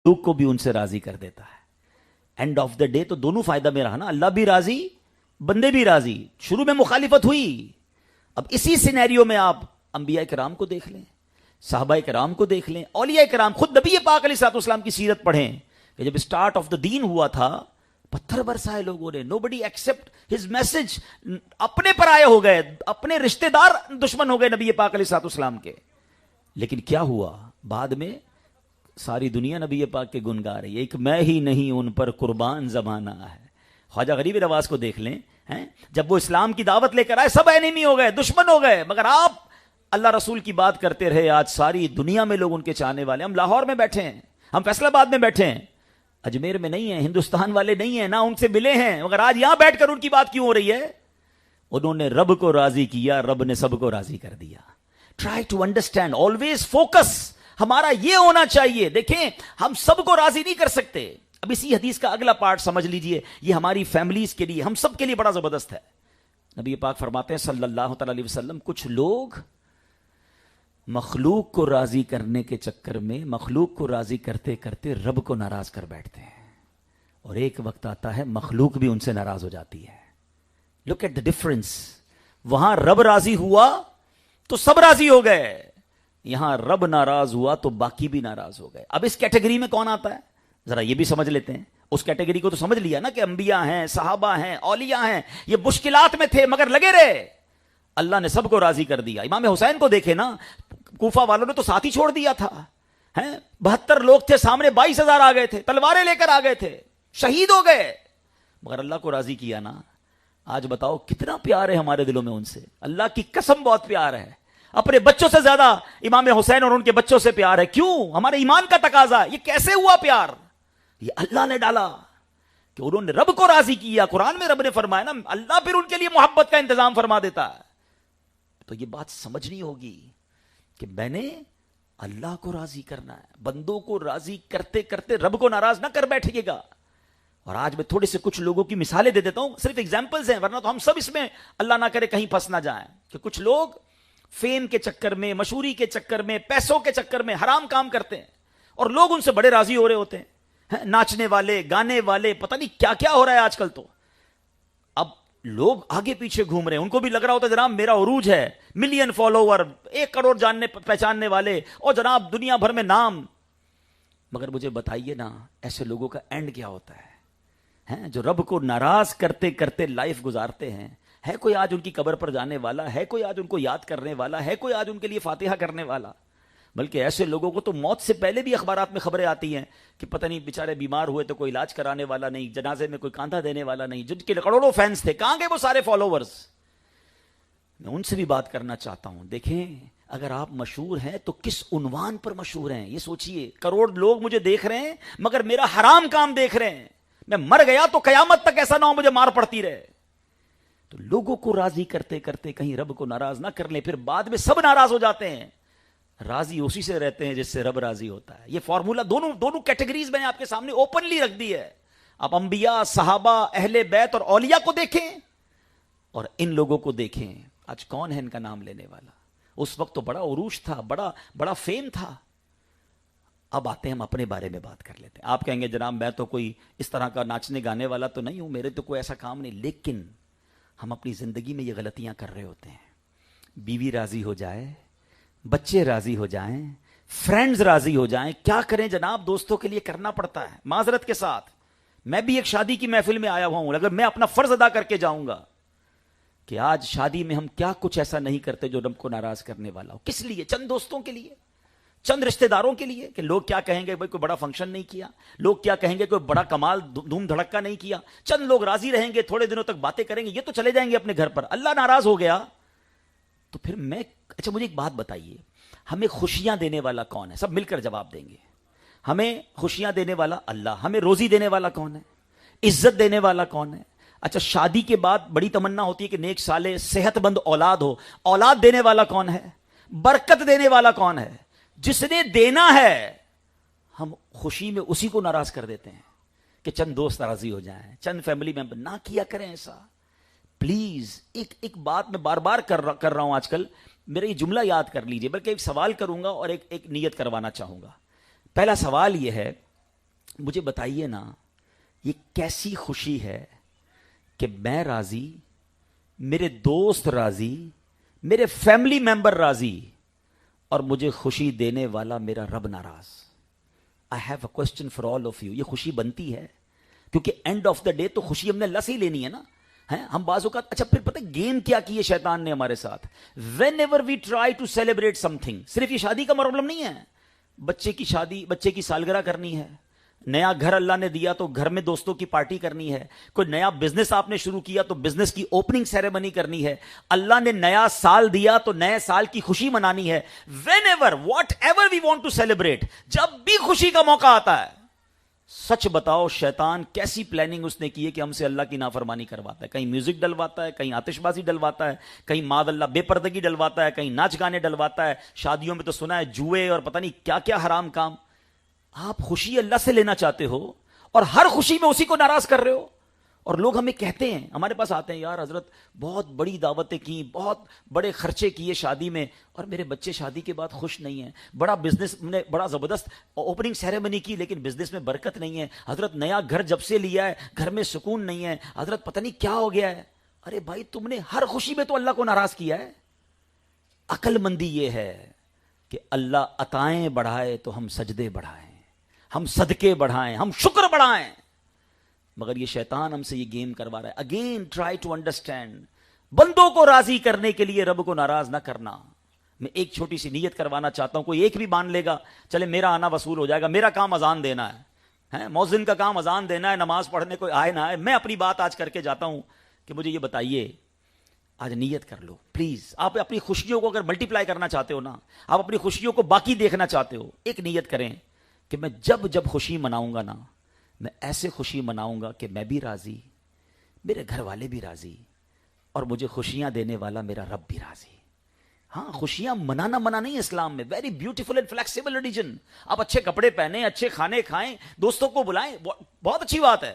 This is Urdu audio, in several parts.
مخلوق کو بھی ان سے راضی کر دیتا ہے. اینڈ آف دا ڈے تو دونوں فائدہ میں رہا نا, اللہ بھی راضی بندے بھی راضی. شروع میں مخالفت ہوئی, اب اسی سینیریو میں آپ انبیاء کرام کو دیکھ لیں, صحابہ کرام کو دیکھ لیں, اولیاء کرام, خود نبی پاک علیہ الصلوۃ والسلام کی سیرت پڑھیں کہ جب اسٹارٹ آف دا دین ہوا تھا پتھر برسائے لوگوں نے, نو بڈی ایکسپٹ ہز میسج. اپنے پر آئے ہو گئے, اپنے رشتہ دار دشمن ہو گئے نبی پاک علیہ الصلوۃ والسلام کے. لیکن کیا ہوا بعد میں؟ ساری دنیا نبی پاک کے گن گا رہی ہے, ایک میں ہی نہیں ان پر قربان زمانہ ہے. خواجہ غریب نواز کو دیکھ لیں, جب وہ اسلام کی دعوت لے کر آئے سب اینیمی ہو گئے, دشمن ہو گئے, مگر آپ اللہ رسول کی بات کرتے رہے. آج ساری دنیا میں لوگ ان کے چاہنے والے. ہم لاہور میں بیٹھے ہیں, ہم فیصل آباد میں بیٹھے ہیں, اجمیر میں نہیں ہیں, ہندوستان والے نہیں ہیں, نہ ان سے ملے ہیں, مگر آج یہاں بیٹھ کر ان کی بات کیوں ہو رہی ہے؟ انہوں نے رب کو راضی کیا, رب نے سب کو راضی کر دیا. Try to understand, always focus ہمارا یہ ہونا چاہیے. دیکھیں ہم سب کو راضی نہیں کر سکتے. اب اسی حدیث کا اگلا پارٹ سمجھ لیجئے, یہ ہماری فیملیز کے لیے, ہم سب کے لیے بڑا زبردست ہے. نبی پاک فرماتے ہیں صلی اللہ تعالی علیہ وسلم, کچھ لوگ مخلوق کو راضی کرنے کے چکر میں مخلوق کو راضی کرتے کرتے رب کو ناراض کر بیٹھتے ہیں, اور ایک وقت آتا ہے مخلوق بھی ان سے ناراض ہو جاتی ہے. Look at the difference. وہاں رب راضی ہوا تو سب راضی ہو گئے, یہاں رب ناراض ہوا تو باقی بھی ناراض ہو گئے. اب اس کیٹیگری میں کون آتا ہے ذرا یہ بھی سمجھ لیتے ہیں. اس کیٹیگری کو تو سمجھ لیا نا کہ انبیاء ہیں, صحابہ ہیں, اولیاء ہیں, یہ مشکلات میں تھے مگر لگے رہے, اللہ نے سب کو راضی کر دیا. امام حسین کو دیکھے نا, کوفہ والوں نے تو ساتھ ہی چھوڑ دیا تھا. 72 لوگ تھے سامنے, 22,000 آ گئے تھے, تلواریں لے کر آ گئے تھے, شہید ہو گئے, مگر اللہ کو راضی کیا نا. آج بتاؤ کتنا پیار ہے ہمارے دلوں میں ان سے. اللہ کی قسم بہت پیار ہے. اپنے بچوں سے زیادہ امام حسین اور ان کے بچوں سے پیار ہے. کیوں؟ ہمارے ایمان کا تقاضا. یہ کیسے ہوا پیار؟ یہ اللہ نے ڈالا کہ انہوں نے رب کو راضی کیا. قرآن میں رب نے فرمایا نا, اللہ پھر ان کے لیے محبت کا انتظام فرما دیتا ہے. تو یہ بات سمجھنی ہوگی کہ میں نے اللہ کو راضی کرنا ہے. بندوں کو راضی کرتے کرتے رب کو ناراض نہ کر بیٹھیے گا. اور آج میں تھوڑے سے کچھ لوگوں کی مثالیں دے دیتا ہوں, صرف ایگزامپلز ہیں, ورنہ تو ہم سب اس میں اللہ نہ کرے کہیں پھنس نہ جائیں. کہ کچھ لوگ فیم کے چکر میں, مشہوری کے چکر میں, پیسوں کے چکر میں حرام کام کرتے ہیں, اور لوگ ان سے بڑے راضی ہو رہے ہوتے ہیں. ناچنے والے, گانے والے, پتہ نہیں کیا کیا ہو رہا ہے آج کل. تو اب لوگ آگے پیچھے گھوم رہے ہیں, ان کو بھی لگ رہا ہوتا ہے جناب میرا عروج ہے, ملین فالوور, 1 کروڑ جاننے پہچاننے والے, اور جناب دنیا بھر میں نام. مگر مجھے بتائیے نا, ایسے لوگوں کا اینڈ کیا ہوتا ہے جو رب کو ناراض کرتے کرتے لائف گزارتے ہیں؟ ہے کوئی آج ان کی قبر پر جانے والا؟ ہے کوئی آج ان کو یاد کرنے والا؟ ہے کوئی آج ان کے لیے فاتحہ کرنے والا؟ بلکہ ایسے لوگوں کو تو موت سے پہلے بھی اخبارات میں خبریں آتی ہیں کہ پتہ نہیں بیچارے بیمار ہوئے تو کوئی علاج کرانے والا نہیں, جنازے میں کوئی کاندھا دینے والا نہیں. جن کے کروڑوں فینس تھے, کہاں گئے وہ سارے فالوورز؟ میں ان سے بھی بات کرنا چاہتا ہوں. دیکھیں اگر آپ مشہور ہیں تو کس عنوان پر مشہور ہیں یہ سوچئے. کروڑ لوگ مجھے دیکھ رہے ہیں مگر میرا حرام کام دیکھ رہے ہیں. میں مر گیا تو قیامت تک ایسا نہ ہو مجھے مار پڑتی رہے. تو لوگوں کو راضی کرتے کرتے کہیں رب کو ناراض نہ کر لیں, پھر بعد میں سب ناراض ہو جاتے ہیں. راضی اسی سے رہتے ہیں جس سے رب راضی ہوتا ہے. یہ فارمولا دونوں کیٹیگریز میں نے آپ کے سامنے اوپنلی رکھ دی ہے. آپ انبیاء, صحابہ, اہل بیت اور اولیاء کو دیکھیں اور ان لوگوں کو دیکھیں. آج کون ہے ان کا نام لینے والا؟ اس وقت تو بڑا عروج تھا, بڑا فیم تھا. اب آتے ہیں ہم اپنے بارے میں بات کر لیتے ہیں. آپ کہیں گے جناب میں تو کوئی اس طرح کا ناچنے گانے والا تو نہیں ہوں, میرے تو کوئی ایسا کام نہیں. لیکن ہم اپنی زندگی میں یہ غلطیاں کر رہے ہوتے ہیں. بیوی راضی ہو جائے, بچے راضی ہو جائیں, فرینڈز راضی ہو جائیں, کیا کریں جناب, دوستوں کے لیے کرنا پڑتا ہے. معذرت کے ساتھ میں بھی ایک شادی کی محفل میں آیا ہوا ہوں. اگر میں اپنا فرض ادا کر کے جاؤں گا کہ آج شادی میں ہم کیا کچھ ایسا نہیں کرتے جو رب کو ناراض کرنے والا ہو. کس لیے؟ چند دوستوں کے لیے, چند رشتہ داروں کے لیے کہ لوگ کیا کہیں گے, بھائی کوئی بڑا فنکشن نہیں کیا, لوگ کیا کہیں گے کوئی بڑا کمال دھوم دھڑکا نہیں کیا, چند لوگ راضی رہیں گے, تھوڑے دنوں تک باتیں کریں گے, یہ تو چلے جائیں گے اپنے گھر پر. اللہ ناراض ہو گیا تو پھر میں, اچھا مجھے ایک بات بتائیے, ہمیں خوشیاں دینے والا کون ہے؟ سب مل کر جواب دیں گے. ہمیں خوشیاں دینے والا اللہ. ہمیں روزی دینے والا کون ہے؟ عزت دینے والا کون ہے؟ اچھا شادی کے بعد بڑی تمنا ہوتی ہے کہ نیک صالح صحت مند اولاد ہو. اولاد دینے والا کون ہے؟ برکت دینے والا کون ہے؟ جس نے دینا ہے. ہم خوشی میں اسی کو ناراض کر دیتے ہیں کہ چند دوست راضی ہو جائیں, چند فیملی ممبر. نہ کیا کریں ایسا پلیز. ایک بات میں بار بار کر رہا ہوں آج کل, میرا یہ جملہ یاد کر لیجئے, بلکہ ایک سوال کروں گا اور ایک نیت کروانا چاہوں گا. پہلا سوال یہ ہے مجھے بتائیے نا یہ کیسی خوشی ہے کہ میں راضی, میرے دوست راضی, میرے فیملی ممبر راضی, اور مجھے خوشی دینے والا میرا رب ناراض. I have a question for all of you. یہ خوشی بنتی ہے؟ کیونکہ اینڈ آف دا ڈے تو خوشی ہم نے اللہ سے ہی لینی ہے نا. ہم بعض اوقات, اچھا پھر پتہ گیم کیا کی ہے شیطان نے ہمارے ساتھ؟ Whenever we try to celebrate something, صرف یہ شادی کا پرابلم نہیں ہے, بچے کی شادی, بچے کی سالگرہ کرنی ہے, نیا گھر اللہ نے دیا تو گھر میں دوستوں کی پارٹی کرنی ہے, کوئی نیا بزنس آپ نے شروع کیا تو بزنس کی اوپننگ سیریمنی کرنی ہے, اللہ نے نیا سال دیا تو نئے سال کی خوشی منانی ہے. Whenever whatever we want to celebrate, جب بھی خوشی کا موقع آتا ہے, سچ بتاؤ شیطان کیسی پلاننگ اس نے کی ہے کہ ہم سے اللہ کی نافرمانی کرواتا ہے. کہیں میوزک ڈلواتا ہے, کہیں آتش بازی ڈلواتا ہے, کہیں معاذ اللہ بے پردگی ڈلواتا ہے, کہیں ناچ گانے ڈلواتا ہے, شادیوں میں تو سنا ہے جوئے اور پتہ نہیں کیا کیا حرام کام. آپ خوشی اللہ سے لینا چاہتے ہو اور ہر خوشی میں اسی کو ناراض کر رہے ہو. اور لوگ ہمیں کہتے ہیں, ہمارے پاس آتے ہیں, یار حضرت بہت بڑی دعوتیں کی, بہت بڑے خرچے کیے شادی میں, اور میرے بچے شادی کے بعد خوش نہیں ہیں. بڑا بزنس نے بڑا زبردست اوپننگ سیریمنی کی لیکن بزنس میں برکت نہیں ہے. حضرت نیا گھر جب سے لیا ہے گھر میں سکون نہیں ہے. حضرت پتہ نہیں کیا ہو گیا ہے. ارے بھائی تم نے ہر خوشی میں تو اللہ کو ناراض کیا ہے. عقل مندی یہ ہے کہ اللہ عطائیں بڑھائے تو ہم سجدے بڑھائیں, ہم صدقے بڑھائیں, ہم شکر بڑھائیں. مگر یہ شیطان ہم سے یہ گیم کروا رہا ہے. اگین ٹرائی ٹو انڈرسٹینڈ, بندوں کو راضی کرنے کے لیے رب کو ناراض نہ کرنا. میں ایک چھوٹی سی نیت کروانا چاہتا ہوں, کوئی ایک بھی مان لے گا چلے میرا آنا وصول ہو جائے گا, میرا کام اذان دینا ہے, مؤذن کا کام اذان دینا ہے, نماز پڑھنے کوئی آئے نہ آئے. میں اپنی بات آج کر کے جاتا ہوں کہ مجھے یہ بتائیے, آج نیت کر لو پلیز. آپ اپنی خوشیوں کو اگر ملٹی پلائی کرنا چاہتے ہو نا, آپ اپنی خوشیوں کو باقی دیکھنا چاہتے ہو, ایک نیت کریں کہ میں جب خوشی مناؤں گا نا, میں ایسے خوشی مناؤں گا کہ میں بھی راضی, میرے گھر والے بھی راضی, اور مجھے خوشیاں دینے والا میرا رب بھی راضی. ہاں خوشیاں منانا منع نہیں ہے اسلام میں, very beautiful and flexible religion. آپ اچھے کپڑے پہنیں, اچھے کھانے کھائیں, دوستوں کو بلائیں, بہت اچھی بات ہے,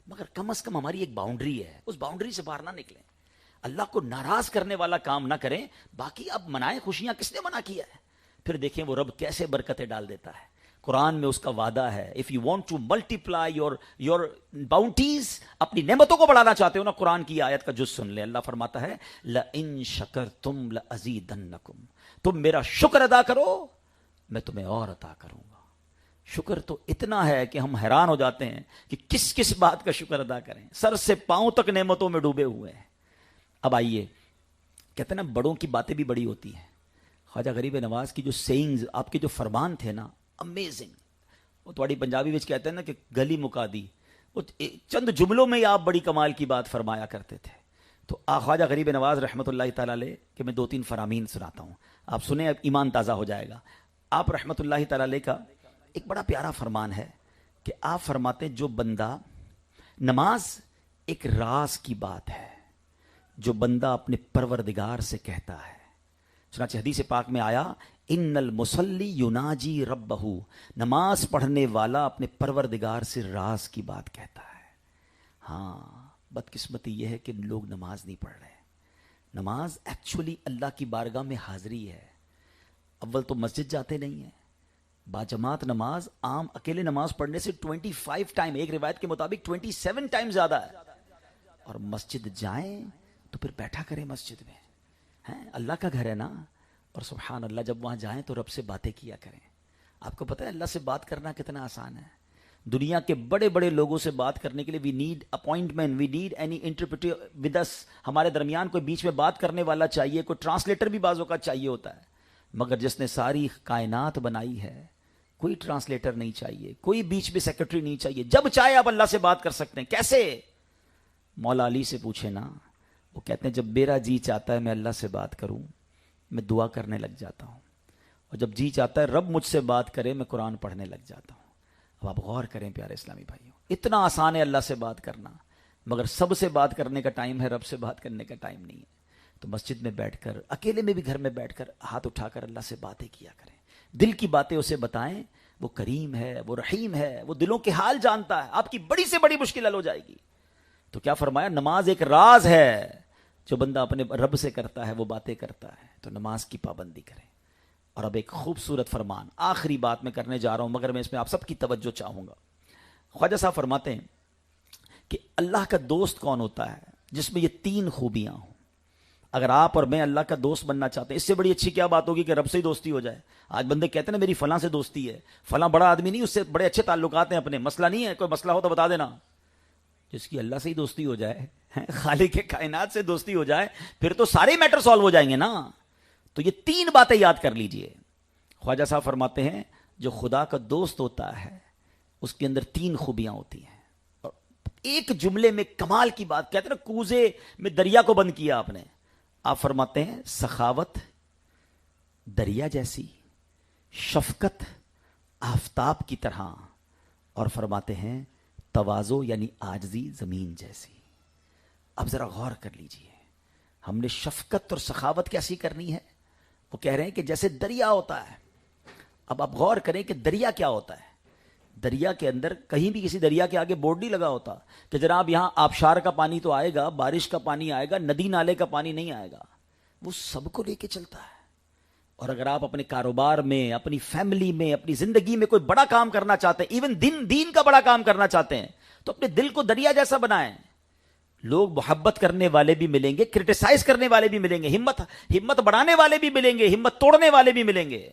مگر کم از کم ہماری ایک باؤنڈری ہے, اس باؤنڈری سے باہر نہ نکلیں. اللہ کو ناراض کرنے والا کام نہ کریں. باقی اب منائیں خوشیاں, کس نے منع کیا ہے؟ پھر دیکھیں وہ رب کیسے برکتیں ڈال دیتا ہے. قرآن میں اس کا وعدہ ہے, if you want to multiply your bounties, اپنی نعمتوں کو بڑھانا چاہتے ہو نا, قرآن کی آیت کا جز سن لیں. اللہ فرماتا ہے لَإِن شَكَرْتُمْ لَأَزِيدَنَّكُمْ, تم میرا شکر ادا کرو میں تمہیں اور عطا کروں گا. شکر تو اتنا ہے کہ ہم حیران ہو جاتے ہیں کہ کس کس بات کا شکر ادا کریں. سر سے پاؤں تک نعمتوں میں ڈوبے ہوئے ہیں. اب آئیے, کہتے ہیں نا بڑوں کی باتیں بھی بڑی ہوتی ہیں. خواجہ غریب نواز کی جو سینگز, آپ کے جو فرمان تھے نا, امیزنگ. وہ تھوڑی پنجابی وچ کہتے ہیں نا کہ گلی مکا دی, وہ چند جملوں میں ہی آپ بڑی کمال کی بات فرمایا کرتے تھے. تو خواجہ غریب نواز رحمۃ اللہ تعالی علیہ کہ میں 2-3 فرامین سناتا ہوں, آپ سنیں, اب ایمان تازہ ہو جائے گا. آپ رحمۃ اللہ تعالی علیہ کا ایک بڑا پیارا فرمان ہے کہ آپ فرماتے ہیں جو بندہ, نماز ایک راز کی بات ہے جو بندہ اپنے پروردگار سے کہتا ہے. چنانچہ حدیث پاک میں آیا ان المصلی یناجی ربہ, نماز پڑھنے والا اپنے پروردگار سے راز کی بات کہتا ہے. ہاں بدقسمتی یہ ہے کہ لوگ نماز نہیں پڑھ رہے. نماز ایکچولی اللہ کی بارگاہ میں حاضری ہے. اول تو مسجد جاتے نہیں ہیں, باجماعت نماز, عام اکیلے نماز پڑھنے سے 25 ٹائم, ایک روایت کے مطابق 27 ٹائم زیادہ ہے. اور مسجد جائیں تو پھر بیٹھا کریں مسجد میں, اللہ کا گھر ہے نا. اور سبحان اللہ جب وہاں جائیں تو رب سے باتیں کیا کریں. آپ کو پتہ ہے اللہ سے بات کرنا کتنا آسان ہے. دنیا کے بڑے بڑے لوگوں سے بات کرنے کے لیے we need appointment, we need any interpreter with us. ہمارے درمیان کوئی بیچ میں بات کرنے والا چاہیے, کوئی ٹرانسلیٹر بھی بعضوں کا چاہیے ہوتا ہے. مگر جس نے ساری کائنات بنائی ہے کوئی ٹرانسلیٹر نہیں چاہیے, کوئی بیچ میں سیکرٹری نہیں چاہیے. جب چاہے آپ اللہ سے بات کر سکتے ہیں. کیسے؟ مولا علی سے پوچھے نا, وہ کہتے ہیں جب میرا جی چاہتا ہے میں اللہ سے بات کروں میں دعا کرنے لگ جاتا ہوں, اور جب جی چاہتا ہے رب مجھ سے بات کرے میں قرآن پڑھنے لگ جاتا ہوں. اب آپ غور کریں پیارے اسلامی بھائیوں, اتنا آسان ہے اللہ سے بات کرنا, مگر سب سے بات کرنے کا ٹائم ہے, رب سے بات کرنے کا ٹائم نہیں ہے. تو مسجد میں بیٹھ کر, اکیلے میں بھی گھر میں بیٹھ کر ہاتھ اٹھا کر اللہ سے باتیں کیا کریں. دل کی باتیں اسے بتائیں, وہ کریم ہے, وہ رحیم ہے, وہ دلوں کے حال جانتا ہے. آپ کی بڑی سے بڑی مشکل حل ہو جائے گی. تو کیا فرمایا, نماز ایک راز ہے جو بندہ اپنے رب سے کرتا ہے, وہ باتیں کرتا ہے. تو نماز کی پابندی کریں. اور اب ایک خوبصورت فرمان, آخری بات میں کرنے جا رہا ہوں, مگر میں اس میں آپ سب کی توجہ چاہوں گا. خواجہ صاحب فرماتے ہیں کہ اللہ کا دوست کون ہوتا ہے جس میں یہ تین خوبیاں ہوں. اگر آپ اور میں اللہ کا دوست بننا چاہتے ہیں، اس سے بڑی اچھی کیا بات ہوگی کہ رب سے ہی دوستی ہو جائے. آج بندے کہتے ہیں نا میری فلاں سے دوستی ہے، فلاں بڑا آدمی نہیں، اس سے بڑے اچھے تعلقات ہیں اپنے، مسئلہ نہیں ہے، کوئی مسئلہ ہو تو بتا دینا. جس کی اللہ سے ہی دوستی ہو جائے، خالق کائنات سے دوستی ہو جائے، پھر تو سارے میٹر سالو ہو جائیں گے نا. تو یہ تین باتیں یاد کر لیجئے. خواجہ صاحب فرماتے ہیں جو خدا کا دوست ہوتا ہے اس کے اندر تین خوبیاں ہوتی ہیں. اور ایک جملے میں کمال کی بات کہتے ہیں نا، کوزے میں دریا کو بند کیا آپ نے. آپ فرماتے ہیں سخاوت دریا جیسی، شفقت آفتاب کی طرح، اور فرماتے ہیں تواضع یعنی عاجزی زمین جیسی. اب ذرا غور کر لیجئے، ہم نے شفقت اور سخاوت کیسی کرنی ہے؟ وہ کہہ رہے ہیں کہ جیسے دریا ہوتا ہے. اب آپ غور کریں کہ دریا کیا ہوتا ہے. دریا کے اندر کہیں بھی کسی دریا کے آگے بورڈ نہیں لگا ہوتا کہ جناب یہاں آبشار کا پانی تو آئے گا، بارش کا پانی آئے گا، ندی نالے کا پانی نہیں آئے گا. وہ سب کو لے کے چلتا ہے. اور اگر آپ اپنے کاروبار میں، اپنی فیملی میں، اپنی زندگی میں کوئی بڑا کام کرنا چاہتے ہیں، ایون دین کا بڑا کام کرنا چاہتے ہیں، تو اپنے دل کو دریا جیسا بنائیں. لوگ محبت کرنے والے بھی ملیں گے، کرٹیسائز کرنے والے بھی ملیں گے، ہمت بڑھانے والے بھی ملیں گے، ہمت توڑنے والے بھی ملیں گے.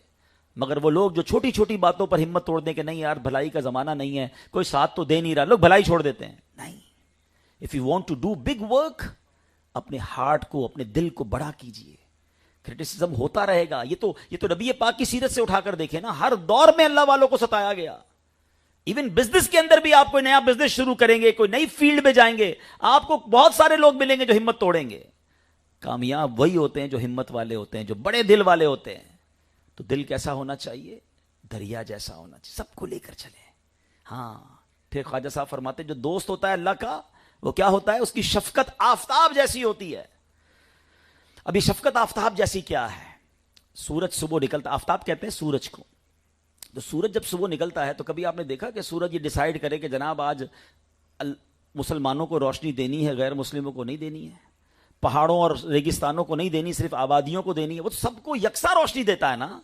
مگر وہ لوگ جو چھوٹی چھوٹی باتوں پر ہمت توڑ دیں کہ نہیں یار بھلائی کا زمانہ نہیں ہے، کوئی ساتھ تو دے نہیں رہا، لوگ بھلائی چھوڑ دیتے ہیں. نہیں، if you want to do big work, اپنے ہارٹ کو، اپنے دل کو بڑا کیجئے. کرٹیسزم ہوتا رہے گا. یہ تو نبی پاک کی سیرت سے اٹھا کر دیکھیں نا، ہر دور میں اللہ والوں کو ستایا گیا. ایون بزنس کے اندر بھی آپ کوئی نیا بزنس شروع کریں گے، کوئی نئی فیلڈ میں جائیں گے، آپ کو بہت سارے لوگ ملیں گے جو ہمت توڑیں گے. کامیاب وہی ہوتے ہیں جو ہمت والے ہوتے ہیں، جو بڑے دل والے ہوتے ہیں. تو دل کیسا ہونا چاہیے؟ دریا جیسا ہونا چاہیے، سب کو لے کر چلے. ہاں، پھر خواجہ صاحب فرماتے ہیں جو دوست ہوتا ہے اللہ کا، وہ کیا ہوتا ہے؟ اس کی شفقت آفتاب جیسی ہوتی ہے. ابھی شفقت آفتاب جیسی کیا ہے؟ سورج صبح نکلتا، آفتاب کہتے ہیں سورج کو. تو سورج جب صبح نکلتا ہے تو کبھی آپ نے دیکھا کہ سورج یہ ڈیسائیڈ کرے کہ جناب آج مسلمانوں کو روشنی دینی ہے، غیر مسلموں کو نہیں دینی ہے، پہاڑوں اور ریگستانوں کو نہیں دینی، صرف آبادیوں کو دینی ہے. وہ تو سب کو یکساں روشنی دیتا ہے نا.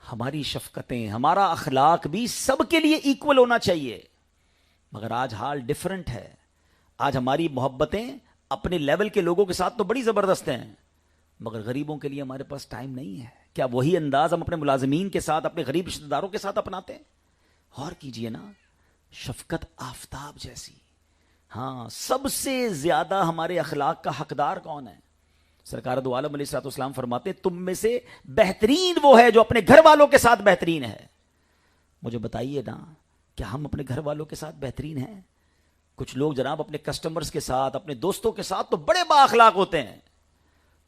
ہماری شفقتیں، ہمارا اخلاق بھی سب کے لیے ایکول ہونا چاہیے. مگر آج حال ڈیفرنٹ ہے. آج ہماری محبتیں اپنے لیول کے لوگوں کے ساتھ تو بڑی زبردست ہیں، مگر غریبوں کے لیے ہمارے پاس ٹائم نہیں ہے. کیا وہی انداز ہم اپنے ملازمین کے ساتھ، اپنے غریب رشتہ داروں کے ساتھ اپناتے ہیں؟ غور کیجئے نا، شفقت آفتاب جیسی. ہاں، سب سے زیادہ ہمارے اخلاق کا حقدار کون ہے؟ سرکار دو عالم علیہ الصلوۃ والسلام فرماتے ہیں تم میں سے بہترین وہ ہے جو اپنے گھر والوں کے ساتھ بہترین ہے. مجھے بتائیے نا، کیا ہم اپنے گھر والوں کے ساتھ بہترین ہیں؟ کچھ لوگ جناب اپنے کسٹمرز کے ساتھ، اپنے دوستوں کے ساتھ تو بڑے با اخلاق ہوتے ہیں،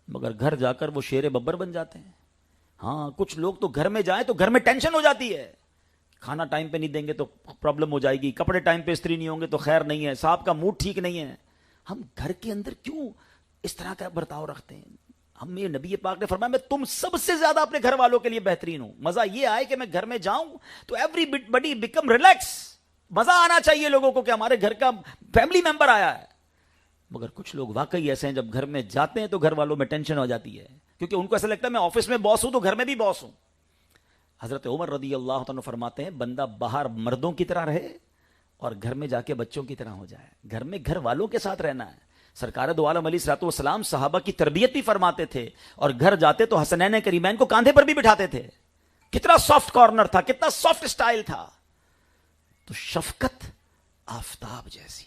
مگر گھر جا کر وہ شیر ببر بن جاتے ہیں. ہاں، کچھ لوگ تو گھر میں جائیں تو گھر میں ٹینشن ہو جاتی ہے، کھانا ٹائم پہ نہیں دیں گے تو پرابلم ہو جائے گی، کپڑے ٹائم پہ استری نہیں ہوں گے تو خیر نہیں ہے، صاحب کا موڈ ٹھیک نہیں ہے. ہم گھر کے اندر کیوں اس طرح کا برتاؤ رکھتے ہیں؟ ہمیں نبی پاک نے فرمایا میں تم سب سے زیادہ اپنے گھر والوں کے لیے بہترین ہوں. مزہ یہ آئے کہ میں گھر میں جاؤں تو ایوری بڈی بیکم ریلیکس. مزہ آنا چاہیے لوگوں کو کہ ہمارے گھر کا فیملی ممبر آیا ہے. مگر کچھ لوگ واقعی ایسے ہیں جب گھر میں جاتے ہیں تو گھر والوں میں ٹینشن ہو جاتی ہے، کیونکہ ان کو ایسا لگتا ہے میں آفس میں باس ہوں تو گھر میں بھی باس ہوں. حضرت عمر رضی اللہ عنہ فرماتے ہیں بندہ باہر مردوں کی طرح رہے اور گھر میں جا کے بچوں کی طرح ہو جائے. گھر میں گھر والوں کے ساتھ رہنا ہے. سرکار دو عالم علیہ الصلوۃ والسلام صحابہ کی تربیت بھی فرماتے تھے، اور گھر جاتے تو حسنین کریمین کو کاندھے پر بھی بٹھاتے تھے. کتنا سافٹ کارنر تھا، کتنا سافٹ سٹائل تھا. تو شفقت آفتاب جیسی،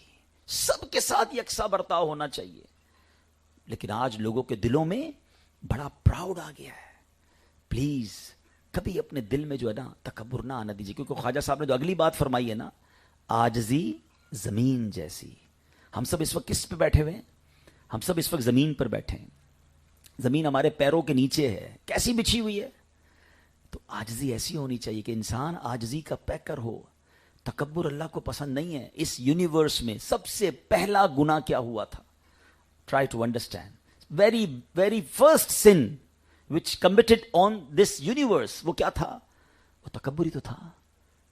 سب کے ساتھ یکساں برتاؤ ہونا چاہیے. لیکن آج لوگوں کے دلوں میں بڑا پراؤڈ آ گیا ہے. پلیز کبھی اپنے دل میں جو ہے نا تکبر نہ آنا دیجیے، کیونکہ خواجہ صاحب نے جو اگلی بات فرمائی ہے نا، عاجزی زمین جیسی. ہم سب اس وقت کس پہ بیٹھے ہوئے ہیں؟ ہم سب اس وقت زمین پر بیٹھے ہیں. زمین ہمارے پیروں کے نیچے ہے، کیسی بچھی ہوئی ہے. تو عاجزی ایسی ہونی چاہیے کہ انسان عاجزی کا پیکر ہو. تکبر اللہ کو پسند نہیں ہے. اس یونیورس میں سب سے پہلا گناہ کیا ہوا تھا؟ Try to understand. Very very first sin which committed on this universe، وہ کیا تھا؟ وہ تکبر ہی تو تھا.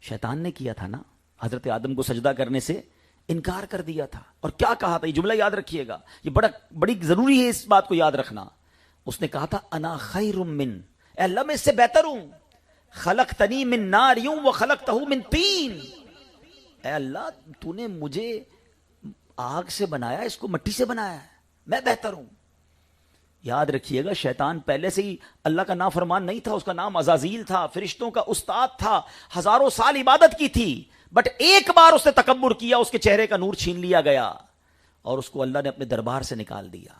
شیطان نے کیا تھا نا، حضرت آدم کو سجدہ کرنے سے انکار کر دیا تھا. اور کیا کہا تھا؟ یہ جملہ یاد رکھیے گا، یہ بڑی ضروری ہے اس بات کو یاد رکھنا. اس نے کہا تھا انا خیر من، اے اللہ میں اس سے بہتر ہوں. خلقتنی من نار و خلقتہ من طین، اے اللہ تو نے مجھے آگ سے بنایا, اس کو مٹی سے بنایا ہے, میں بہتر ہوں. یاد رکھیے گا شیطان پہلے سے ہی اللہ کا نافرمان نہیں تھا, اس کا نام عزازیل تھا, فرشتوں کا استاد تھا, ہزاروں سال عبادت کی تھی, بٹ ایک بار اس نے تکبر کیا, اس کے چہرے کا نور چھین لیا گیا اور اس کو اللہ نے اپنے دربار سے نکال دیا.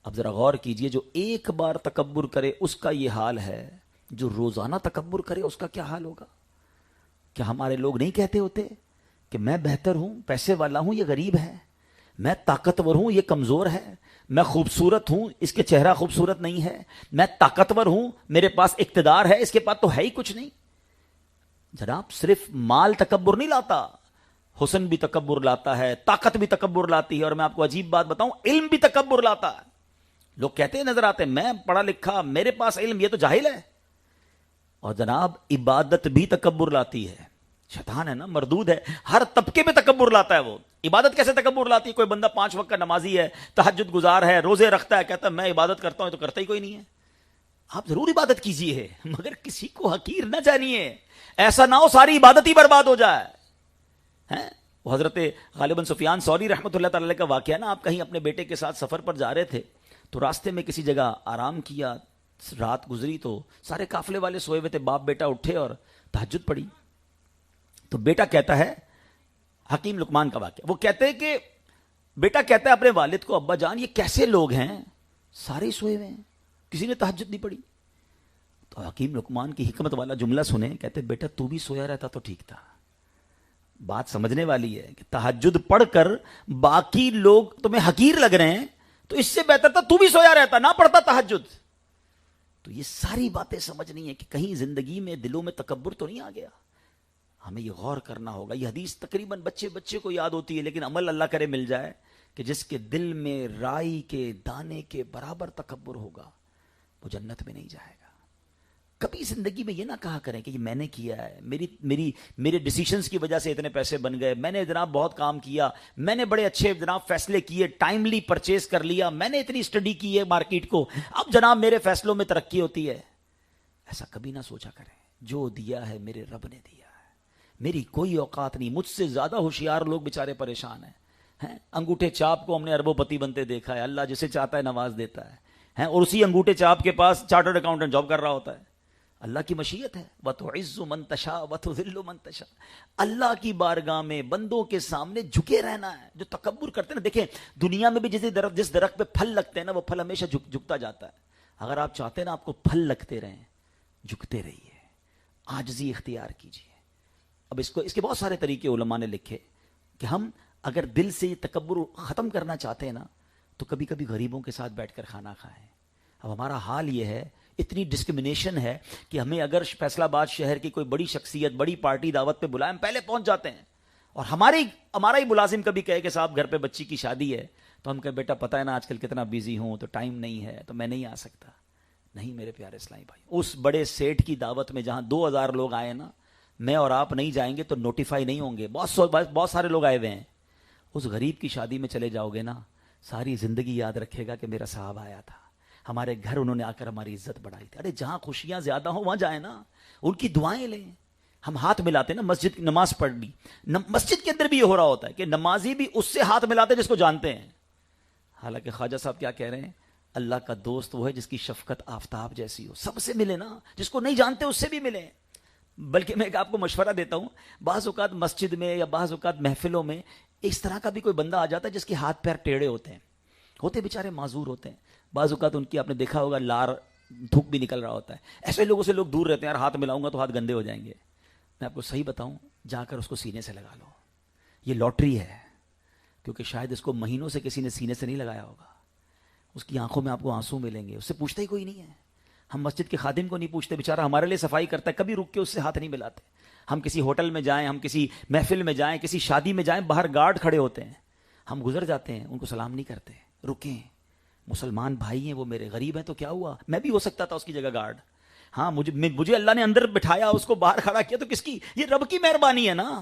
اب ذرا غور کیجئے, جو ایک بار تکبر کرے اس کا یہ حال ہے, جو روزانہ تکبر کرے اس کا کیا حال ہوگا. کیا ہمارے لوگ نہیں کہتے ہوتے کہ میں بہتر ہوں, پیسے والا ہوں, یہ غریب ہے, میں طاقتور ہوں, یہ کمزور ہے, میں خوبصورت ہوں, اس کے چہرہ خوبصورت نہیں ہے, میں طاقتور ہوں, میرے پاس اقتدار ہے, اس کے پاس تو ہے ہی کچھ نہیں. جناب صرف مال تکبر نہیں لاتا, حسن بھی تکبر لاتا ہے, طاقت بھی تکبر لاتی ہے, اور میں آپ کو عجیب بات بتاؤں, علم بھی تکبر لاتا ہے. لوگ کہتے ہیں نظر آتے ہیں میں پڑھا لکھا, میرے پاس علم, یہ تو جاہل ہے. اور جناب عبادت بھی تکبر لاتی ہے. شیطان ہے نا, مردود ہے, ہر طبقے میں تکبر لاتا ہے. وہ عبادت کیسے تکبر لاتی ہے؟ کوئی بندہ 5 وقت کا نمازی ہے, تہجد گزار ہے, روزے رکھتا ہے, کہتا ہے میں عبادت کرتا ہوں, تو کرتا ہی کوئی نہیں ہے. آپ ضرور عبادت کیجئے مگر کسی کو حقیر نہ جانیے, ایسا نہ ہو ساری عبادت ہی برباد ہو جائے. وہ حضرت غالباً سفیان ثوری رحمۃ اللہ تعالی کا واقعہ نا, آپ کہیں اپنے بیٹے کے ساتھ سفر پر جا رہے تھے, تو راستے میں کسی جگہ آرام کیا, رات گزری, تو سارے قافلے والے سوئے ہوئے تھے, باپ بیٹا اٹھے اور تہجد پڑھی. تو بیٹا کہتا ہے, حکیم لقمان کا واقعہ, وہ کہتے ہیں کہ بیٹا کہتا ہے اپنے والد کو, ابا جان یہ کیسے لوگ ہیں, سارے سوئے ہوئے ہیں, کسی نے تہجد نہیں پڑھی. تو حکیم لقمان کی حکمت والا جملہ سنے, کہتے بیٹا تو بھی سویا رہتا تو ٹھیک تھا. بات سمجھنے والی ہے کہ تہجد پڑھ کر باقی لوگ تمہیں حقیر لگ رہے ہیں, تو اس سے بہتر تھا تو بھی سویا رہتا, نہ پڑھتا تہجد. تو یہ ساری باتیں سمجھنی ہے کہ کہیں زندگی میں دلوں میں تکبر تو نہیں آ گیا. ہمیں یہ غور کرنا ہوگا. یہ حدیث تقریباً بچے کو یاد ہوتی ہے, لیکن عمل اللہ کرے مل جائے, کہ جس کے دل میں رائی کے دانے کے برابر تکبر ہوگا وہ جنت میں نہیں جائے گا. کبھی زندگی میں یہ نہ کہا کریں کہ یہ میں نے کیا ہے, میرے ڈیسیشنز کی وجہ سے اتنے پیسے بن گئے, میں نے جناب بہت کام کیا, میں نے بڑے اچھے جناب فیصلے کیے, ٹائملی پرچیز کر لیا, میں نے اتنی اسٹڈی کی ہے مارکیٹ کو, اب جناب میرے فیصلوں میں ترقی ہوتی ہے. ایسا کبھی نہ سوچا کریں. جو دیا ہے میرے رب نے دیا ہے, میری کوئی اوقات نہیں. مجھ سے زیادہ ہوشیار لوگ بےچارے پریشان ہیں. انگوٹھے چاپ کو ہم نے اربوں پتی بنتے دیکھا ہے. اللہ جسے چاہتا ہے نواز دیتا ہے, اور اسی انگوٹھے چاپ کے پاس چارٹرڈ اکاؤنٹنٹ جاب کر رہا ہوتا ہے. اللہ کی مشیت ہے, وَتُعِزُّ مَن تَشَاءُ وَتُذِلُّ مَن تَشَاءُ. اللہ کی بارگاہ میں بندوں کے سامنے جھکے رہنا ہے. جو تکبر کرتے ہیں نا, دیکھیں دنیا میں بھی جس درخت پہ پھل لگتے ہیں نا, وہ پھل ہمیشہ جھکتا جاتا ہے. اگر آپ چاہتے ہیں نا آپ کو پھل لگتے رہیں, جھکتے رہیے, عاجزی اختیار کیجیے. اب اس کے بہت سارے طریقے علماء نے لکھے کہ ہم اگر دل سے یہ تکبر ختم کرنا چاہتے ہیں نا, تو کبھی کبھی غریبوں کے ساتھ بیٹھ کر کھانا کھائیں. اب ہمارا حال یہ ہے, اتنی ڈسکرمنیشن ہے کہ ہمیں اگر فیصل آباد شہر کی کوئی بڑی شخصیت, بڑی پارٹی دعوت پہ بلائیں, ہم پہلے پہنچ جاتے ہیں. اور ہمارا ہی ملازم کبھی کہے کہ صاحب گھر پہ بچی کی شادی ہے, تو ہم کہیں بیٹا پتہ ہے نا آج کل کتنا بیزی ہوں, تو ٹائم نہیں ہے, تو میں نہیں آ سکتا. نہیں میرے پیارے اسلامی بھائی, اس بڑے سیٹ کی دعوت میں جہاں 2000 لوگ آئے نا, میں اور آپ نہیں جائیں گے تو نوٹیفائی نہیں ہوں گے. بہت سارے لوگ آئے ہوئے ہیں. اس غریب کی شادی میں چلے جاؤ گے نا, ساری زندگی یاد رکھے گا کہ میرا صاحب آیا تھا, ہمارے گھر انہوں نے آ کر ہماری عزت بڑھائی تھی. ارے جہاں خوشیاں زیادہ ہوں وہاں جائیں نا, ان کی دعائیں لیں. ہم ہاتھ ملاتے نا, مسجد کی نماز پڑھ لی, مسجد کے اندر بھی یہ ہو رہا ہوتا ہے کہ نمازی بھی اس سے ہاتھ ملاتے جس کو جانتے ہیں. حالانکہ خواجہ صاحب کیا کہہ رہے ہیں, اللہ کا دوست وہ ہے جس کی شفقت آفتاب جیسی ہو. سب سے ملے نا, جس کو نہیں جانتے اس سے بھی ملیں. بلکہ میں آپ کو مشورہ دیتا ہوں, بعض اوقات مسجد میں یا بعض اوقات محفلوں میں اس طرح کا بھی کوئی بندہ آ جاتا ہے جس کے ہاتھ پیر ٹیڑھے ہوتے بیچارے معذور ہوتے ہیں. بعض اوقات ان کی آپ نے دیکھا ہوگا لار تھوک بھی نکل رہا ہوتا ہے. ایسے لوگوں سے لوگ دور رہتے ہیں, یار ہاتھ ملاؤں گا تو ہاتھ گندے ہو جائیں گے. میں آپ کو صحیح بتاؤں, جا کر اس کو سینے سے لگا لو. یہ لاٹری ہے, کیونکہ شاید اس کو مہینوں سے کسی نے سینے سے نہیں لگایا ہوگا. اس کی آنکھوں میں آپ کو آنسو ملیں گے, اس سے پوچھتا ہی کوئی نہیں ہے. ہم مسجد کے خادم کو نہیں پوچھتے, بیچارہ ہمارے لیے صفائی کرتا ہے, کبھی رک کے اس سے ہاتھ نہیں ملاتے. ہم کسی ہوٹل میں جائیں, ہم کسی محفل میں جائیں, کسی شادی میں جائیں, باہر گارڈ کھڑے ہوتے ہیں, ہم گزر جاتے ہیں, ان کو سلام نہیں کرتے. رکیں, مسلمان بھائی ہیں وہ میرے, غریب ہیں تو کیا ہوا, میں بھی ہو سکتا تھا اس کی جگہ گارڈ. ہاں مجھے اللہ نے اندر بٹھایا, اس کو باہر کھڑا کیا, تو کس کی, یہ رب کی مہربانی ہے نا.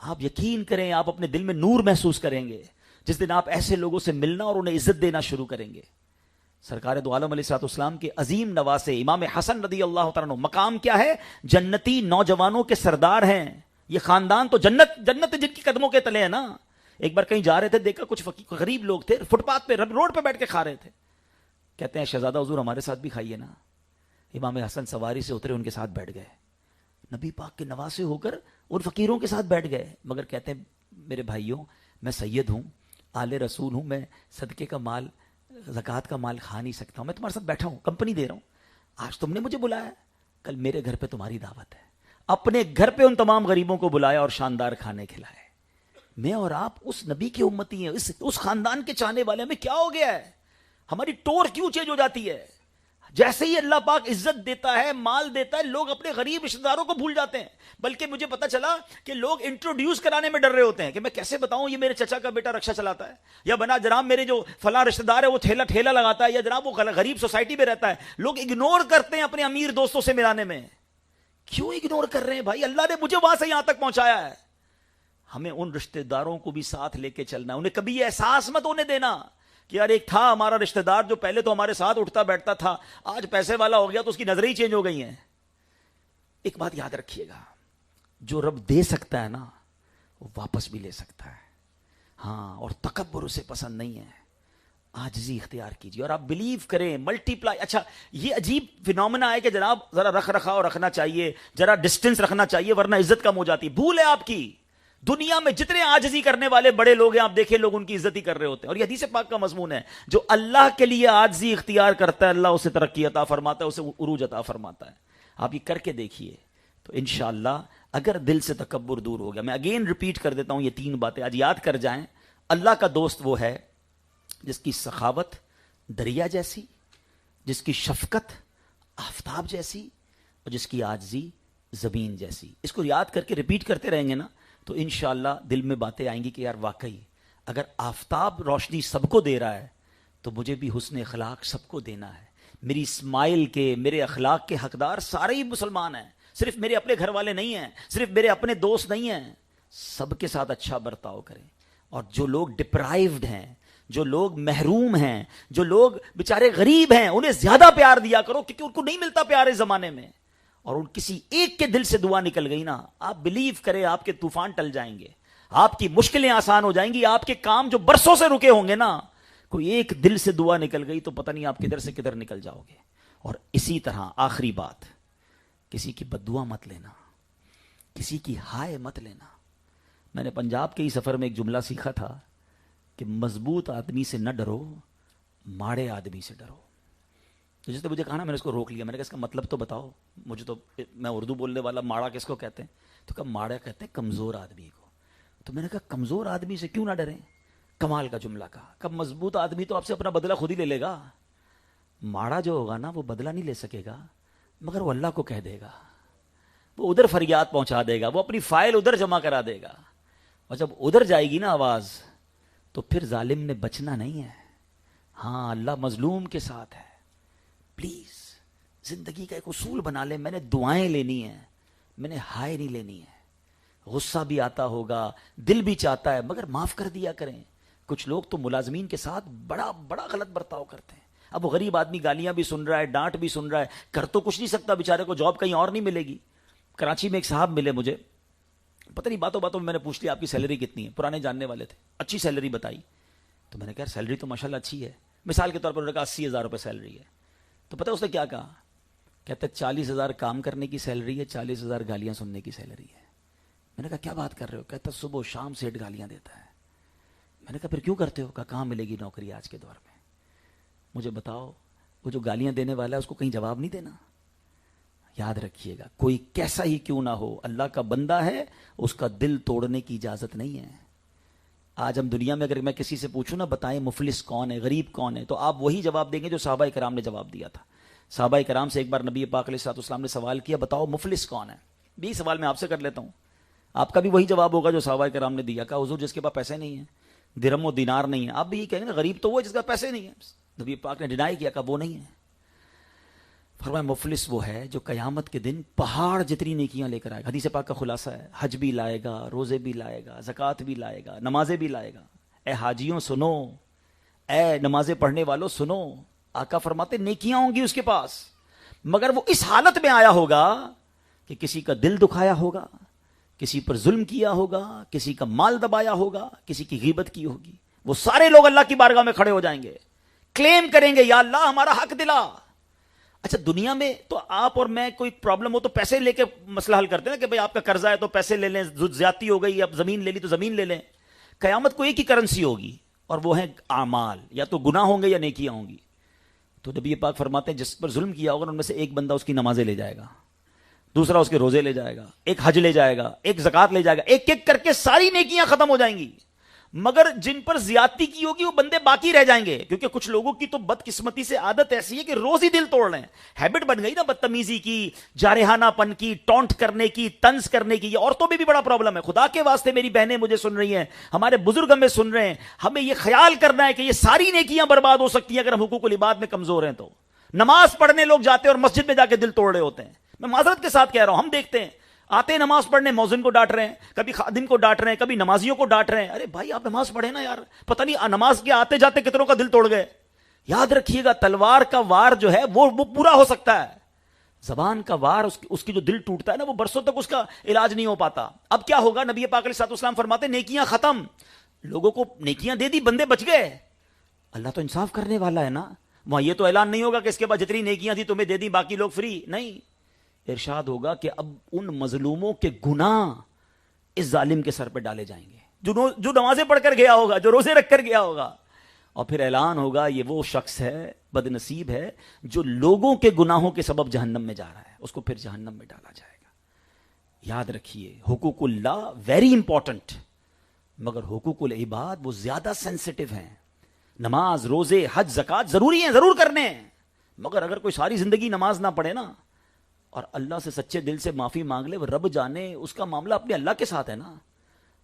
آپ یقین کریں, آپ اپنے دل میں نور محسوس کریں گے جس دن آپ ایسے لوگوں سے ملنا اور انہیں عزت دینا شروع کریں گے. سرکار دو عالم علیہ السلام کے عظیم نواسے امام حسن رضی اللہ تعالیٰ عنہ, مقام کیا ہے, جنتی نوجوانوں کے سردار ہیں. یہ خاندان تو جنت جن کی قدموں کے تلے ہے نا. ایک بار کہیں جا رہے تھے, دیکھا کچھ غریب لوگ تھے فٹ پاتھ پہ روڈ پہ بیٹھ کے کھا رہے تھے. کہتے ہیں شہزادہ حضور ہمارے ساتھ بھی کھائیے نا. امام حسن سواری سے اترے, ان کے ساتھ بیٹھ گئے, نبی پاک کے نواسے ہو کر ان فقیروں کے ساتھ بیٹھ گئے. مگر کہتے ہیں میرے بھائیوں, میں سید ہوں, آل رسول ہوں, میں صدقے کا مال, زکوٰۃ کا مال کھا نہیں سکتا ہوں, میں تمہارے ساتھ بیٹھا ہوں, کمپنی دے رہا ہوں. آج تم نے مجھے بلایا, کل میرے گھر پہ تمہاری دعوت ہے. اپنے گھر پہ ان تمام غریبوں کو بلایا اور شاندار کھانے کھلائے. میں اور آپ اس نبی کی امتی ہیں, اس خاندان کے چاہنے والے. ہمیں کیا ہو گیا ہے, ہماری ٹور کیوں چینج ہو جاتی ہے؟ جیسے ہی اللہ پاک عزت دیتا ہے, مال دیتا ہے, لوگ اپنے غریب رشتہ داروں کو بھول جاتے ہیں. بلکہ مجھے پتا چلا کہ لوگ انٹروڈیوس کرانے میں ڈر رہے ہوتے ہیں کہ میں کیسے بتاؤں یہ میرے چچا کا بیٹا رکشا چلاتا ہے, یا بنا جناب میرے جو فلاں رشتہ دار ہے وہ ٹھیلا لگاتا ہے, یا جناب وہ غریب سوسائٹی میں رہتا ہے. لوگ اگنور کرتے ہیں اپنے امیر دوستوں سے ملانے میں. کیوں اگنور کر رہے ہیں بھائی؟ اللہ نے مجھے وہاں سے یہاں تک پہنچایا ہے. ہمیں ان رشتہ داروں کو بھی ساتھ لے کے چلنا ہے. انہیں کبھی یہ احساس مت ہونے دینا کہ یار ایک تھا ہمارا رشتہ دار جو پہلے تو ہمارے ساتھ اٹھتا بیٹھتا تھا, آج پیسے والا ہو گیا تو اس کی نظریں ہی چینج ہو گئی ہیں. ایک بات یاد رکھیے گا, جو رب دے سکتا ہے نا وہ واپس بھی لے سکتا ہے. ہاں, اور تکبر اسے پسند نہیں ہے. عاجزی اختیار کیجیے اور آپ بلیو کریں, ملٹی پلائی. اچھا, یہ عجیب فینومینا ہے کہ جناب ذرا رکھ رکھاؤ رکھنا چاہیے, ذرا ڈسٹینس رکھنا چاہیے ورنہ عزت کم ہو جاتی. بھول ہے آپ کی. دنیا میں جتنے عاجزی کرنے والے بڑے لوگ ہیں, آپ دیکھیں لوگ ان کی عزت ہی کر رہے ہوتے ہیں. اور یہ حدیث پاک کا مضمون ہے, جو اللہ کے لیے عاجزی اختیار کرتا ہے اللہ اسے ترقی عطا فرماتا ہے, اسے عروج عطا فرماتا ہے. آپ یہ کر کے دیکھیے تو انشاءاللہ اگر دل سے تکبر دور ہو گیا. میں اگین ریپیٹ کر دیتا ہوں یہ 3 باتیں آج یاد کر جائیں. اللہ کا دوست وہ ہے جس کی سخاوت دریا جیسی, جس کی شفقت آفتاب جیسی, اور جس کی عاجزی زمین جیسی. اس کو یاد کر کے ریپیٹ کرتے رہیں گے نا تو انشاءاللہ دل میں باتیں آئیں گی کہ یار واقعی اگر آفتاب روشنی سب کو دے رہا ہے تو مجھے بھی حسن اخلاق سب کو دینا ہے. میری اسمائل کے, میرے اخلاق کے حقدار سارے ہی مسلمان ہیں, صرف میرے اپنے گھر والے نہیں ہیں, صرف میرے اپنے دوست نہیں ہیں. سب کے ساتھ اچھا برتاؤ کریں. اور جو لوگ ڈپرائیوڈ ہیں, جو لوگ محروم ہیں, جو لوگ بیچارے غریب ہیں, انہیں زیادہ پیار دیا کرو کیونکہ ان کو نہیں ملتا پیار اس زمانے میں. اور ان کسی ایک کے دل سے دعا نکل گئی نا, آپ بلیو کریں آپ کے طوفان ٹل جائیں گے, آپ کی مشکلیں آسان ہو جائیں گی, آپ کے کام جو برسوں سے رکے ہوں گے نا, کوئی ایک دل سے دعا نکل گئی تو پتہ نہیں آپ کدھر سے کدھر نکل جاؤ گے. اور اسی طرح آخری بات, کسی کی بد دعا مت لینا, کسی کی ہائے مت لینا. میں نے پنجاب کے ہی سفر میں ایک جملہ سیکھا تھا کہ مضبوط آدمی سے نہ ڈرو, ماڑے آدمی سے ڈرو. تو جس نے مجھے کہا نا, میں نے اس کو روک لیا. میں نے کہا اس کا مطلب تو بتاؤ مجھے, تو میں اردو بولنے والا, ماڑا کس کو کہتے ہیں؟ تو کہا ماڑا کہتے ہیں کمزور آدمی کو. تو میں نے کہا کمزور آدمی سے کیوں نہ ڈریں؟ کمال کا جملہ کہا. کب مضبوط آدمی تو آپ سے اپنا بدلہ خود ہی لے لے گا, ماڑا جو ہوگا نا وہ بدلہ نہیں لے سکے گا, مگر وہ اللہ کو کہہ دے گا, وہ ادھر فریاد پہنچا دے گا, وہ اپنی فائل ادھر جمع کرا دے گا. اور جب ادھر جائے گی نا آواز تو پھر ظالم نے بچنا نہیں ہے. ہاں, اللہ مظلوم کے ساتھ ہے. پلیز زندگی کا ایک اصول بنا لیں, میں نے دعائیں لینی ہیں, میں نے ہائے نہیں لینی ہے. غصہ بھی آتا ہوگا, دل بھی چاہتا ہے, مگر معاف کر دیا کریں. کچھ لوگ تو ملازمین کے ساتھ بڑا بڑا غلط برتاؤ کرتے ہیں. اب وہ غریب آدمی گالیاں بھی سن رہا ہے, ڈانٹ بھی سن رہا ہے, کر تو کچھ نہیں سکتا بیچارے کو, جاب کہیں اور نہیں ملے گی. کراچی میں ایک صاحب ملے مجھے, پتہ نہیں باتوں باتوں میں نے پوچھ لیا آپ کی سیلری کتنی ہے, پرانے جاننے والے تھے, اچھی سیلری بتائی. تو میں نے کہا سیلری تو ماشاءاللہ اچھی ہے. مثال کے طور پر انہوں نے کہا 80,000 روپے سیلری ہے. تو پتہ اس نے کیا کہا, کہتے 40,000 کام کرنے کی سیلری ہے, 40,000 گالیاں سننے کی سیلری ہے. میں نے کہا کیا بات کر رہے ہو؟ کہتا صبح و شام سیٹ گالیاں دیتا ہے. میں نے کہا پھر کیوں کرتے ہو؟ کہا کہاں ملے گی نوکری آج کے دور میں. مجھے بتاؤ, وہ جو گالیاں دینے والا ہے اس کو کہیں جواب نہیں دینا. یاد رکھیے گا, کوئی کیسا ہی کیوں نہ ہو, اللہ کا بندہ ہے, اس کا دل توڑنے کی اجازت نہیں ہے. آج ہم دنیا میں اگر میں کسی سے پوچھوں نا بتائیں مفلس کون ہے, غریب کون ہے, تو آپ وہی جواب دیں گے جو صحابہ کرام نے جواب دیا تھا. صحابہ کرام سے ایک بار نبی پاک علیہ الصلوۃ والسلام نے سوال کیا, بتاؤ مفلس کون ہے. بھی سوال میں آپ سے کر لیتا ہوں, آپ کا بھی وہی جواب ہوگا جو صحابہ کرام نے دیا. کہا حضور جس کے پاس پیسے نہیں ہیں, درہم و دینار نہیں ہے. آپ بھی یہ کہیں گے نا غریب تو وہ جس کا پیسے نہیں ہے. نبی پاک نے ڈینائی کیا, کہا وہ نہیں ہے. فرمایا مفلس وہ ہے جو قیامت کے دن پہاڑ جتنی نیکیاں لے کر آئے گا. حدیث پاک کا خلاصہ ہے, حج بھی لائے گا, روزے بھی لائے گا, زکوٰۃ بھی لائے گا, نمازیں بھی لائے گا. اے حاجیوں سنو, اے نمازیں پڑھنے والوں سنو, آقا فرماتے نیکیاں ہوں گی اس کے پاس, مگر وہ اس حالت میں آیا ہوگا کہ کسی کا دل دکھایا ہوگا, کسی پر ظلم کیا ہوگا، کسی کا مال دبایا ہوگا، کسی کی غیبت کی ہوگی، وہ سارے لوگ اللہ کی بارگاہ میں کھڑے ہو جائیں گے، کلیم کریں گے یا اللہ ہمارا حق دلا۔ اچھا دنیا میں تو آپ اور میں کوئی پرابلم ہو تو پیسے لے کے مسئلہ حل کرتے ہیں نا کہ بھئی آپ کا قرضہ ہے تو پیسے لے لیں، زیادتی ہو گئی اب زمین لے لی تو زمین لے لیں۔ قیامت کو ایک ہی کرنسی ہوگی اور وہ ہے اعمال، یا تو گناہ ہوں گے یا نیکیاں ہوں گی۔ تو نبی پاک فرماتے ہیں جس پر ظلم کیا ہوگا ان میں سے ایک بندہ اس کی نمازیں لے جائے گا، دوسرا اس کے روزے لے جائے گا، ایک حج لے جائے گا، ایک زکوٰۃ لے جائے گا، ایک ایک کر کے ساری نیکیاں ختم ہو جائیں گی، مگر جن پر زیادتی کی ہوگی وہ بندے باقی رہ جائیں گے، کیونکہ کچھ لوگوں کی تو بدقسمتی سے عادت ایسی ہے کہ روز ہی دل توڑ رہے ہیں، ہیبٹ بن گئی نا بدتمیزی کی، جارحانہ پن کی، ٹونٹ کرنے کی، طنز کرنے کی۔ یہ عورتوں میں بھی بڑا پرابلم ہے، خدا کے واسطے میری بہنیں مجھے سن رہی ہیں، ہمارے بزرگ ہمیں سن رہے ہیں، ہمیں یہ خیال کرنا ہے کہ یہ ساری نیکیاں برباد ہو سکتی ہیں اگر ہم حقوق العباد میں کمزور ہیں تو۔ نماز پڑھنے لوگ جاتے ہیں اور مسجد میں جا کے دل توڑ رہے ہوتے ہیں، میں معذرت کے ساتھ کہہ رہا ہوں، ہم دیکھتے ہیں آتے ہیں نماز پڑھنے، مؤذن کو ڈانٹ رہے ہیں، کبھی خادم کو ڈانٹ رہے ہیں، کبھی نمازیوں کو ڈانٹ رہے ہیں۔ ارے بھائی آپ نماز پڑھیں نا یار، پتہ نہیں نماز کے آتے جاتے کتنوں کا دل توڑ گئے۔ یاد رکھیے گا تلوار کا وار جو ہے وہ پورا ہو سکتا ہے، زبان کا وار اس کی جو دل ٹوٹتا ہے نا وہ برسوں تک اس کا علاج نہیں ہو پاتا۔ اب کیا ہوگا؟ نبی پاک علیہ الصلوۃ والسلام فرماتے ہیں نیکیاں ختم، لوگوں کو نیکیاں دے دی، بندے بچ گئے۔ اللہ تو انصاف کرنے والا ہے نا، وہاں یہ تو اعلان نہیں ہوگا کہ اس کے بعد جتنی نیکیاں تھی تمہیں دے دی باقی لوگ فری، نہیں، ارشاد ہوگا کہ اب ان مظلوموں کے گناہ اس ظالم کے سر پہ ڈالے جائیں گے جو نمازیں پڑھ کر گیا ہوگا، جو روزے رکھ کر گیا ہوگا، اور پھر اعلان ہوگا یہ وہ شخص ہے، بد نصیب ہے جو لوگوں کے گناہوں کے سبب جہنم میں جا رہا ہے، اس کو پھر جہنم میں ڈالا جائے گا۔ یاد رکھیے حقوق اللہ ویری امپورٹنٹ، مگر حقوق العباد وہ زیادہ سینسٹیو ہیں۔ نماز، روزے، حج، زکوٰۃ ضروری ہیں، ضرور کرنے ہیں، مگر اگر کوئی ساری زندگی نماز نہ پڑھے نا اور اللہ سے سچے دل سے معافی مانگ لے، وہ رب جانے اس کا معاملہ اپنے اللہ کے ساتھ ہے نا۔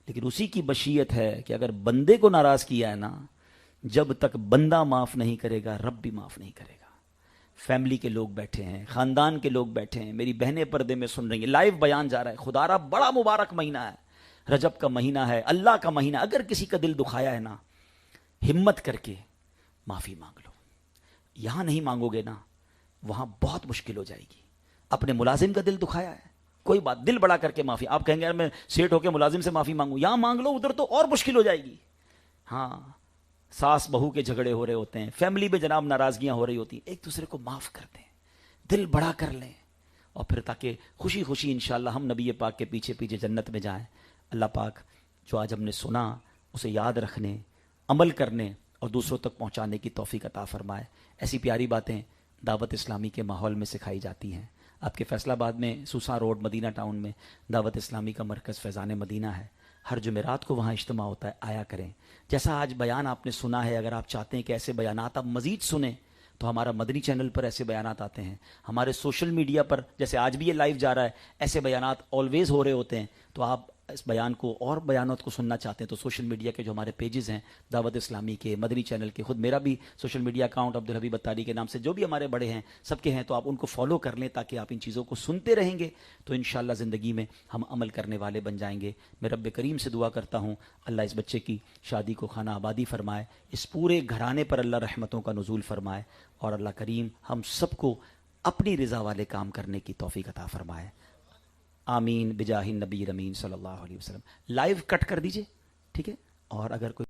لیکن اسی کی مشیت ہے کہ اگر بندے کو ناراض کیا ہے نا، جب تک بندہ معاف نہیں کرے گا رب بھی معاف نہیں کرے گا۔ فیملی کے لوگ بیٹھے ہیں، خاندان کے لوگ بیٹھے ہیں، میری بہنیں پردے میں سن رہی ہیں، لائیو بیان جا رہا ہے، خدا را بڑا مبارک مہینہ ہے، رجب کا مہینہ ہے، اللہ کا مہینہ۔ اگر کسی کا دل دکھایا ہے نا، ہمت کر کے معافی مانگ لو۔ یہاں نہیں مانگو گے نا وہاں بہت مشکل ہو جائے گی۔ اپنے ملازم کا دل دکھایا ہے، کوئی بات، دل بڑا کر کے معافی، آپ کہیں گے یار میں سیٹ ہو کے ملازم سے معافی مانگوں، یہاں مانگ لو، ادھر تو اور مشکل ہو جائے گی۔ ہاں ساس بہو کے جھگڑے ہو رہے ہوتے ہیں، فیملی میں جناب ناراضگیاں ہو رہی ہوتی ہیں، ایک دوسرے کو معاف کر دیں، دل بڑا کر لیں، اور پھر تاکہ خوشی خوشی انشاءاللہ ہم نبی پاک کے پیچھے پیچھے جنت میں جائیں۔ اللہ پاک جو آج ہم نے سنا اسے یاد رکھنے، عمل کرنے اور دوسروں تک پہنچانے کی توفیق عطا فرمائے۔ ایسی پیاری باتیں دعوت اسلامی کے ماحول میں سکھائی جاتی ہیں۔ آپ کے فیصل آباد میں سوسا روڈ مدینہ ٹاؤن میں دعوت اسلامی کا مرکز فیضان مدینہ ہے، ہر جمعرات کو وہاں اجتماع ہوتا ہے، آیا کریں۔ جیسا آج بیان آپ نے سنا ہے، اگر آپ چاہتے ہیں کہ ایسے بیانات آپ مزید سنیں تو ہمارا مدنی چینل پر ایسے بیانات آتے ہیں، ہمارے سوشل میڈیا پر جیسے آج بھی یہ لائیو جا رہا ہے، ایسے بیانات آلویز ہو رہے ہوتے ہیں۔ تو آپ اس بیان کو اور بیانات کو سننا چاہتے ہیں تو سوشل میڈیا کے جو ہمارے پیجز ہیں دعوت اسلامی کے، مدنی چینل کے، خود میرا بھی سوشل میڈیا اکاؤنٹ عبدالحبیب اتاری کے نام سے جو بھی ہمارے بڑے ہیں سب کے ہیں، تو آپ ان کو فالو کر لیں تاکہ آپ ان چیزوں کو سنتے رہیں گے تو انشاءاللہ زندگی میں ہم عمل کرنے والے بن جائیں گے۔ میں رب کریم سے دعا کرتا ہوں اللہ اس بچے کی شادی کو خانہ آبادی فرمائے، اس پورے گھرانے پر اللہ رحمتوں کا نزول فرمائے، اور اللہ کریم ہم سب کو اپنی رضا والے کام کرنے کی توفیق عطا فرمائے۔ آمین بجاہ النبی امین صلی اللہ علیہ وسلم۔ لائیو کٹ کر دیجئے، ٹھیک ہے، اور اگر کوئی